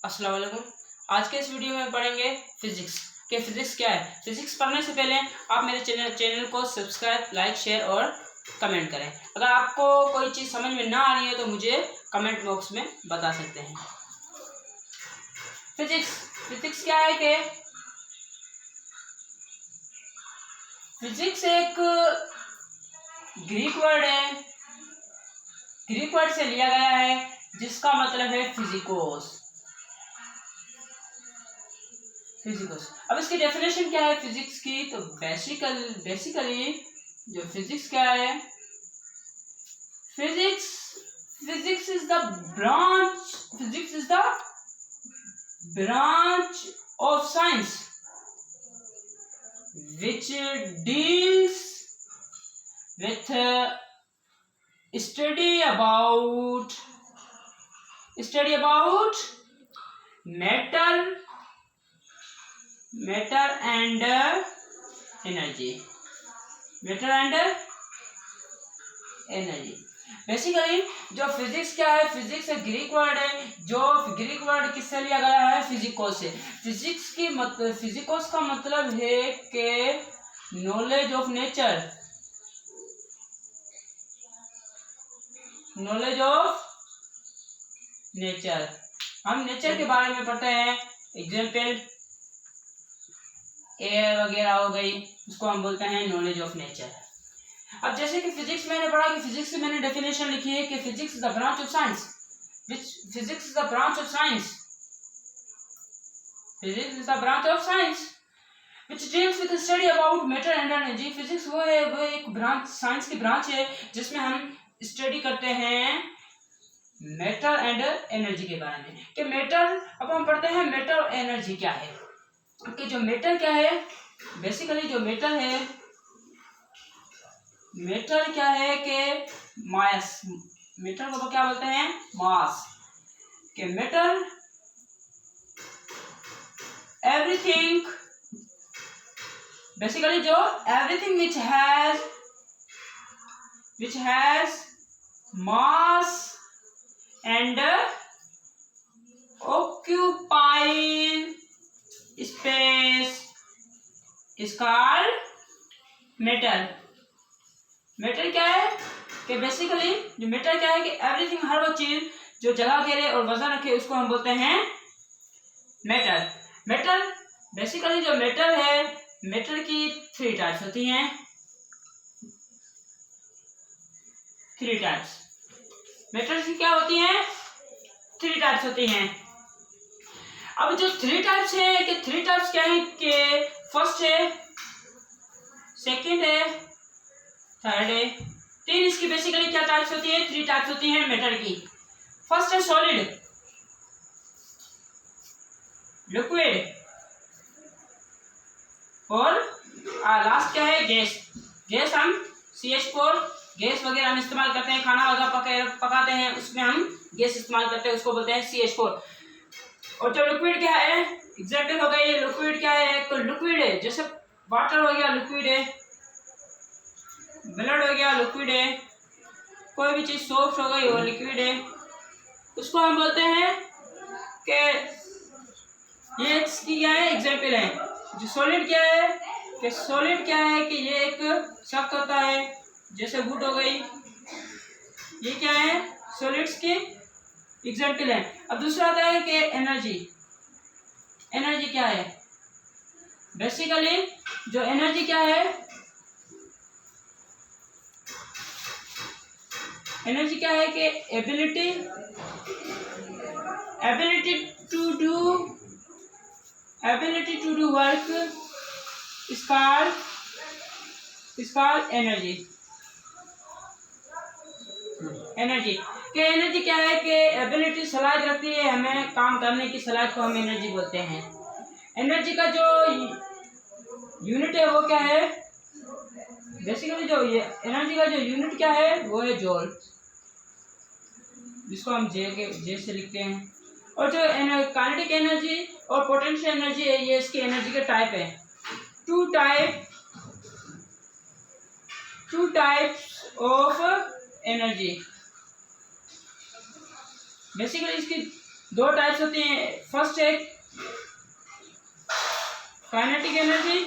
अस्सलाम वालेकुम। आज के इस वीडियो में पढ़ेंगे फिजिक्स के फिजिक्स क्या है। फिजिक्स पढ़ने से पहले आप मेरे चैनल को सब्सक्राइब, लाइक, शेयर और कमेंट करें। अगर आपको कोई चीज़ समझ में ना आ रही है तो मुझे कमेंट बॉक्स में बता सकते हैं। फिजिक्स क्या है कि फिजिक्स एक ग्रीक वर्ड है, ग्रीक वर्ड से लिया गया है जिसका मतलब है फिजिकोस। अब इसकी डेफिनेशन क्या है फिजिक्स की, तो बेसिकली जो फिजिक्स क्या है, physics is the branch of science which deals with study about matter and energy। Basically जो फिजिक्स क्या है, फिजिक्स एक ग्रीक वर्ड है, जो ग्रीक वर्ड किससे लिया गया है, फिजिकोस से। फिजिकोस का मतलब है कि नॉलेज ऑफ नेचर, हम नेचर के बारे में पढ़ते हैं। एग्जाम्पल एयर वगैरह हो गई, उसको हम बोलते हैं नॉलेज ऑफ नेचर। अब जैसे कि फिजिक्स मैंने पढ़ा कि फिजिक्स की मैंने डेफिनेशन लिखी है कि physics is the branch of science which deals with the study about matter and energy। Physics वो एक ब्रांच, साइंस की ब्रांच है जिसमें हम स्टडी करते हैं मैटर एंड एनर्जी के बारे में। कि मैटर, अब हम पढ़ते हैं मैटर और एनर्जी क्या है। कि जो मैटर क्या है, बेसिकली जो मैटर क्या है कि मास, मैटर को क्या बोलते हैं, मास। कि मैटर एवरीथिंग, बेसिकली जो everything which has mass and occupy space is called matter. Matter क्या है कि बेसिकली जो मैटर क्या है कि एवरीथिंग, हर वो चीज जो जगह घेरे और वजन रखे उसको हम बोलते हैं मैटर। बेसिकली जो मैटर है, मैटर की 3 टाइप्स होती हैं। 3 टाइप्स मैटर की क्या होती हैं, 3 टाइप्स होती हैं। अब जो 3 टाइप्स है कि 3 टाइप्स क्या है कि फर्स्ट है, सेकंड है, थर्ड है। 3 इसकी बेसिकली क्या टाइप्स होती है, 3 टाइप्स होती हैं मैटर की। फर्स्ट है सॉलिड, लिक्विड और लास्ट क्या है, गैस। हम CH4 गैस वगैरह हम इस्तेमाल करते हैं, खाना वगैरह पकाते हैं, उसमें हम गैस इस्तेमाल करते हैं, उसको बोलते हैं CH4। और जो लिक्विड क्या है, एग्जाम्पल हो गया ये लिक्विड क्या है, एक लिक्विड है, जैसे वाटर हो गया लिक्विड है, ब्लड हो गया लिक्विड है, कोई भी चीज सॉफ्ट हो गई वो लिक्विड है। उसको हम बोलते हैं कि ये इसकी क्या है, एग्जाम्पल है। जो सॉलिड क्या है कि सॉलिड क्या है कि ये एक सख्त होता है, जैसे वुड हो गई, ये क्या है, सॉलिड्स की एग्जाम्पल है। अब दूसरा आता है कि एनर्जी क्या है, बेसिकली जो एनर्जी क्या है, एनर्जी क्या है कि ability to do work is called energy. Energy क्या है कि एबिलिटी, सलाहियत रखती है हमें काम करने की, सलाहियत को हम एनर्जी बोलते हैं। एनर्जी का जो यूनिट है वो क्या है, बेसिकली जो एनर्जी का जो यूनिट क्या है वो है जूल, जिसको हम जे से लिखते हैं। और जो काइनेटिक एनर्जी और पोटेंशियल एनर्जी है, ये इसकी एनर्जी के टाइप है। Two types of energy. Basically इसकी दो टाइप्स होती हैं, फर्स्ट है काइनेटिक एनर्जी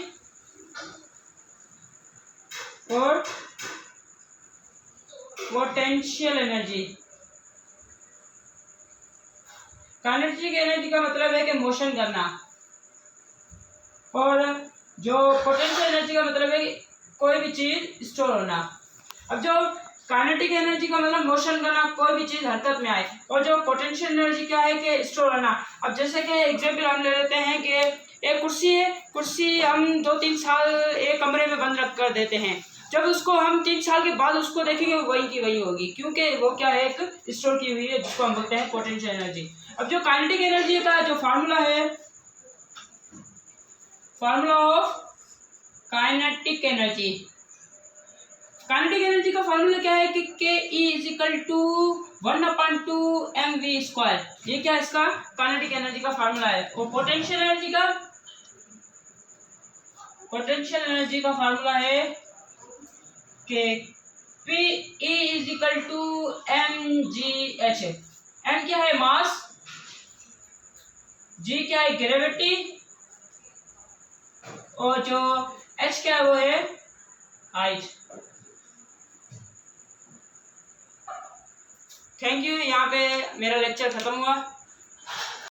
और पोटेंशियल एनर्जी। काइनेटिक एनर्जी का मतलब है कि मोशन करना, और जो पोटेंशियल एनर्जी का मतलब है कि कोई भी चीज स्टोर होना। अब जो काइनेटिक एनर्जी का मतलब मोशन करना, कोई भी चीज हरकत में आए, और जो पोटेंशियल एनर्जी क्या है कि स्टोर होना। अब जैसे कि एग्जाम्पल हम ले लेते हैं कि एक कुर्सी है, कुर्सी हम 2-3 साल एक कमरे में बंद रख कर देते हैं, जब उसको हम 3 साल के बाद उसको देखेंगे वही की वही होगी, क्योंकि वो क्या है, एक स्टोर की हुई है, जिसको हम बोलते हैं पोटेंशियल एनर्जी। अब जो काइनेटिक एनर्जी का जो फार्मूला है, formula of kinetic energy, kinetic energy का फार्मूला क्या है कि के इज इक्वल टू 1/2 mv²। ये क्या है, इसका काइनेटिक एनर्जी का फार्मूला है। और पोटेंशियल एनर्जी का फार्मूला है कि P is equal to mgh। m क्या है, मास, g क्या है, ग्रेविटी, और जो h क्या है वो है हाइट। थैंक यू, यहाँ पे मेरा लेक्चर खत्म हुआ।